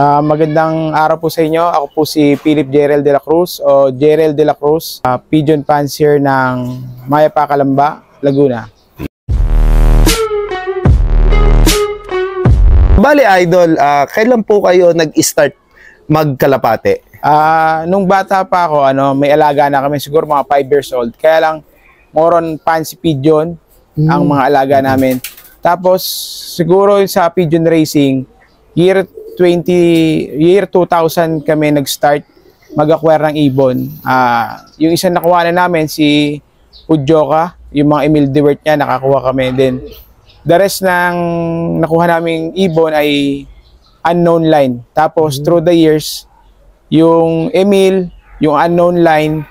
Magandang araw po sa inyo. Ako po si Philip Jerel de la Cruz o Jerel de la Cruz, Pigeon Fancier ng Mayapa, Calamba, Laguna. Bale, Idol, kailan po kayo nag-start magkalapate? Nung bata pa ako, may alaga na kami, siguro mga 5 years old. Kaya lang, more on fancy pigeon ang mga alaga namin. Tapos, siguro sa pigeon racing, year 2000 kami nag-start mag-acquire ng ibon. Yung isang nakuha na namin, si Pudjoka, yung mga Emil Dewert niya, nakakuha kami. Then, the rest ng nakuha naming ibon ay unknown line. Tapos, through the years, yung Emil, yung unknown line,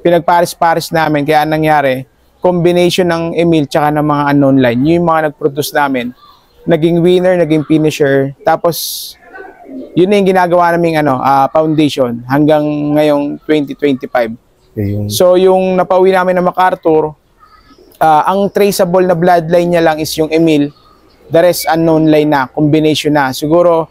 pinagparis-paris namin. Kaya anong nangyari, combination ng Emil tsaka ng mga unknown line, yung mga nag-produce namin, naging winner, naging finisher. Tapos, yun na yung ginagawa naming foundation hanggang ngayong 2025. So, yung napauwi namin na MacArthur, ang traceable na bloodline niya lang is yung Emil. The rest unknown line na, combination na. Siguro,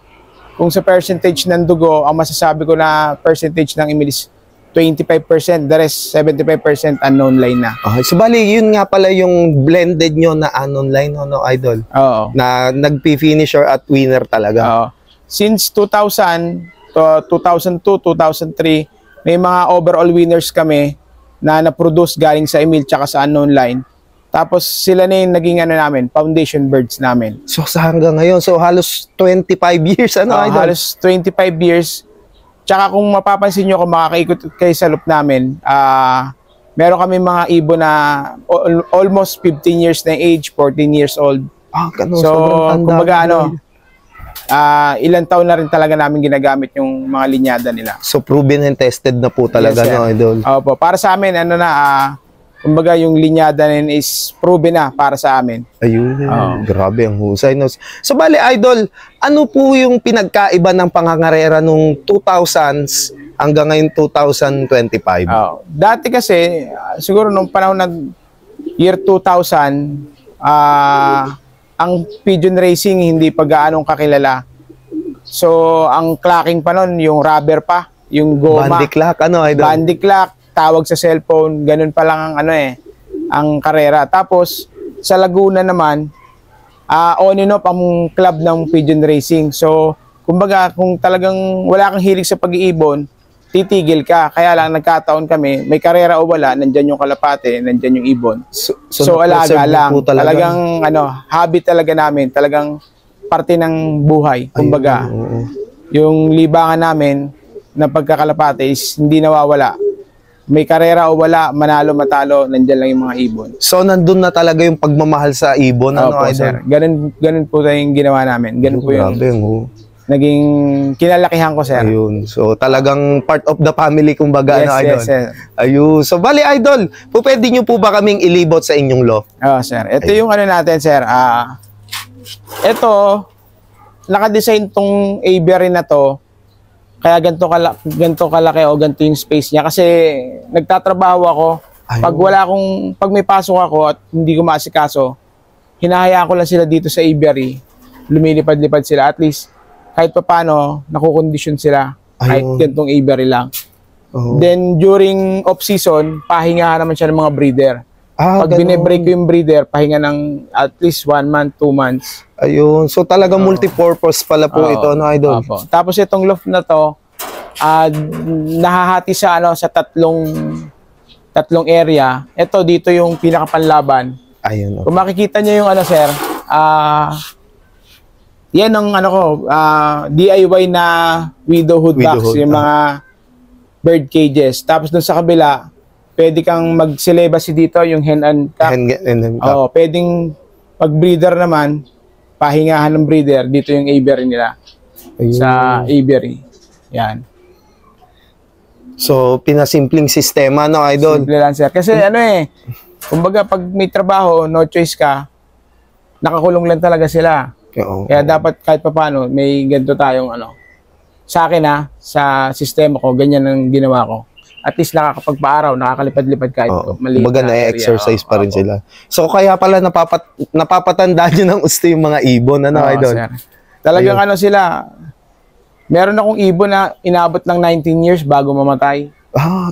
kung sa percentage ng dugo, ang masasabi ko na percentage ng Emil is 25%, the rest 75% unknown line na. Okay, so bali, yun nga pala yung blended nyo na unknown line, Idol? Oo. Na nag-finisher at winner talaga. Oo. Since 2000 to 2002, 2003, may mga overall winners kami na na-produce galing sa Emil tsaka sa unknown line. Tapos sila na yung naging namin, foundation birds namin. So sa hanggang ngayon, so halos 25 years, Idol? Halos 25 years. Tsaka kung mapapansin nyo, kung makakaikot kayo sa loop namin, meron kami mga ibon na almost 15 years na age, 14 years old. Ganun, so, kumbaga ilang taon na rin talaga namin ginagamit yung mga linyada nila. So, proven and tested na po talaga, yes, Idol? Opo, para sa amin, kumbaga yung linyada na is proven na para sa amin. Ayun, grabe ang husay. So, bali, Idol, ano po yung pinagkaiba ng pangangarera nung 2000s hanggang ngayon 2025? Dati kasi, siguro nung panahon ng year 2000, ang pigeon racing hindi pa gaanong kakilala. So, ang clacking pa nun, yung rubber pa, yung goma. Bandy clock, Idol? Bandy clock, tawag sa cellphone, ganun pa lang ang ang karera. Tapos sa Laguna naman, on and off ang club ng pigeon racing. So, kumbaga kung talagang wala kang hilig sa pag-iibon, titigil ka. Kaya lang nagkataon kami, may karera o wala, nandyan yung kalapate, nandyan yung ibon. So alaga lang. Talagang habit talaga namin, talagang parte ng buhay. Kumbaga, yung libangan namin na pagkakalapate is hindi nawawala. May karera o wala, manalo, matalo, nandiyan lang yung mga ibon. So, nandun na talaga yung pagmamahal sa ibon, Opo, sir. Ganun po yung ginawa namin. Ganun po yung naging kinalakihan ko, sir. Ayun. So, talagang part of the family, kumbaga, yes, Idol? Yes, sir. Ayun. So, bali, Idol, pwede nyo po ba kaming ilibot sa inyong loft? Oo, sir. Ito yung natin, sir. Ito, nakadesign tong aviary na to. Kaya ganito kalaki o ganito yung space niya. Kasi nagtatrabaho ako. Pag may pasok ako at hindi ko maasikaso, hinahayaan ko lang sila dito sa aviary. Lumilipad-lipad sila. At least, kahit pa paano, nakukondisyon sila. Kahit ganitong aviary lang. Then, during off-season, pahingahan naman siya ng mga breeder. Pag binibreak ko yung breeder, pahinga ng at least 1 month, 2 months. Ayun. So talagang multi-purpose pala po ito, Idol? Tapos itong loft na to, nahahati sa sa tatlong area. Ito dito yung pinakapanlaban. Ayun. Kung makikita niyo yung sir, yan ang DIY na widowhood box, yung mga bird cages. Tapos dun sa kabila, pwede kang mag-celibacy dito, yung hen and cock. Pwedeng pag-breeder naman, pahingahan ng breeder, dito yung aviary nila. Ayun. Sa aviary. Yan. So, pinasimpleng sistema, Idol? Simple lang, sir. Kasi kumbaga pag may trabaho, no choice ka, nakakulong lang talaga sila. Kaya dapat kahit pa paano, may ganito tayong Sa akin sa sistema ko, ganyan ang ginawa ko. At least nakakapagpaaraw, nakakalipad-lipad kahit maliit na na-exercise pa rin sila. So kaya pala napapatanda nyo ng gusto yung mga ibon, Idol? Sir. Talagang Ayun. ano sila, meron akong ibon na inabot ng 19 years bago mamatay.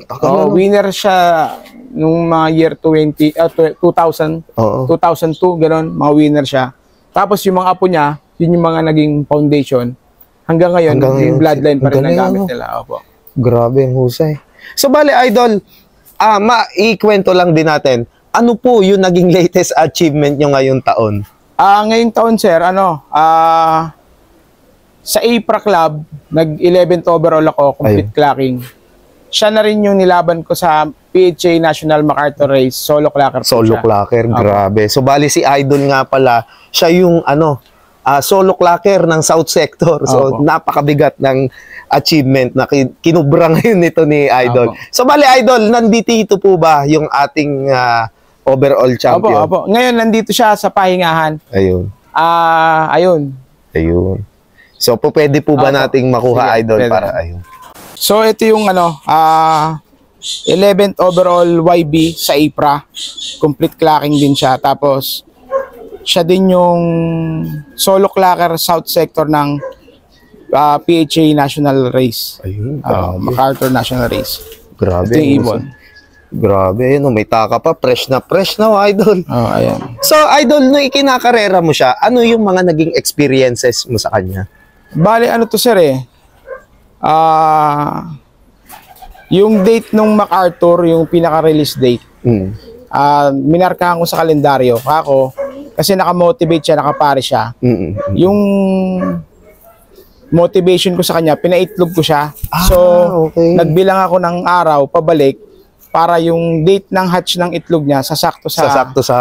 Tagal na. Winner siya nung mga year 2000, Oo. 2002, gano'n, mga winner siya. Tapos yung mga apo niya, yun yung mga naging foundation. Hanggang ngayon, yung bloodline pa rin Ang na galing, gamit ano? nila. Opo. Grabe ang husay. So, bale, Idol, maikwento lang din natin, ano po yung naging latest achievement nyo ngayong taon? Ngayong taon, sir, sa APRA Club, nag-11th overall ako, complete clocking. Siya na rin yung nilaban ko sa PHA National MacArthur Race, solo clocker po Solo siya. clocker, grabe. So, bali si Idol nga pala, siya yung solo clocker ng South Sector. So, Opo. napakabigat ng achievement na kinubra ngayon nito ni Idol. Opo. So, bali Idol, nandito po ba yung ating overall champion? Opo. Ngayon, nandito siya sa pahingahan. Ayun. Ayun. Ayun. So, pwede po ba Opo. nating makuha, Sige, Idol, pwede. para ayun? So, ito yung 11th overall YB sa APRA. Complete clocking din siya. Tapos, siya din yung solo clocker South Sector ng PHA National Race. Ayun, grabe. MacArthur National Race. Grabe. Ito yung ang ibon. husay. Grabe, may taka pa. Fresh na, Idol. Ayan. So, Idol, nung ikinakarera mo siya, ano yung mga naging experiences mo sa kanya? Bale, to sir yung date nung MacArthur, yung pinaka-release date, Mm. minarkahan ko sa kalendaryo. Ako, kasi nakamotivate siya, nakapare siya. Yung motivation ko sa kanya, pinaitlog ko siya. So, okay. nagbilang ako ng araw, pabalik, para yung date ng hatch ng itlog niya, sasakto Sasakto sa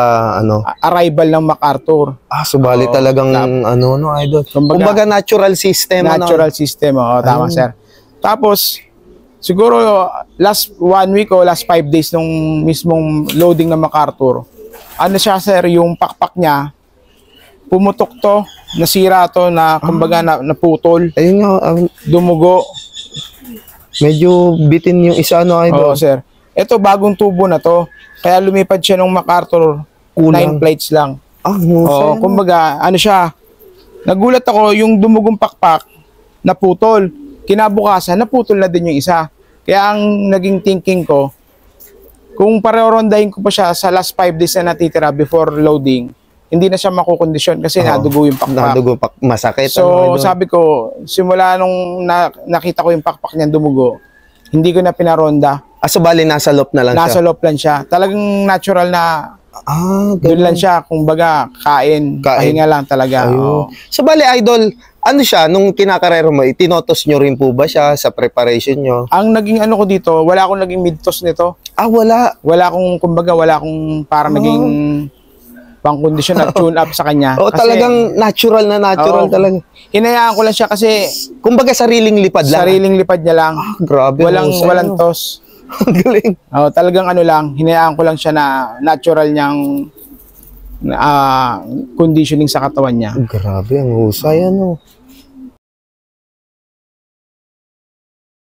arrival ng MacArthur. subali talagang Idol. Kumbaga natural system. Natural system, tama sir. Tapos, siguro last 1 week o last 5 days nung mismong loading ng MacArthur, siya sir, yung pakpak niya, pumutok to, nasira to, kumbaga naputol, Ayun nga, dumugo. medyo bitin yung isa, Idol. Oo sir. Ito, bagong tubo na to. Kaya lumipad siya nung MacArthur, 9 plates lang. Husay. Kumbaga, siya, nagulat ako, yung dumugong pakpak, naputol. Kinabukasan, naputol na din yung isa. Kaya ang naging thinking ko, kung parerondahin ko pa siya sa last 5 days na natitira before loading, hindi na siya makukondisyon kasi nadugo yung pakpak. Nadugo, masakit. So, sabi ko, simula nung nakita ko yung pakpak niya dumugo, hindi ko na pinaronda. So bali nasa loob na lang Nasa siya? loob lang siya. Talagang natural na doon lang siya. Kumbaga, kain. Pahinga lang talaga. Ayun. So bali, Idol, ano siya, nung kinakarero mo, itinotos nyo rin po ba siya sa preparation nyo? Ang naging ko dito, wala akong naging mid-toss nito. Wala. Wala akong parang naging pang-condition at tune-up sa kanya. Kasi, Talagang natural na natural talaga. Hinayaan ko lang siya kasi Kumbaga sariling lipad lang. sariling lipad niya lang. Grabe. Walang toss. Ang galing. Talagang lang, hinayaan ko lang siya na natural niyang conditioning sa katawan niya. Grabe, ang husay,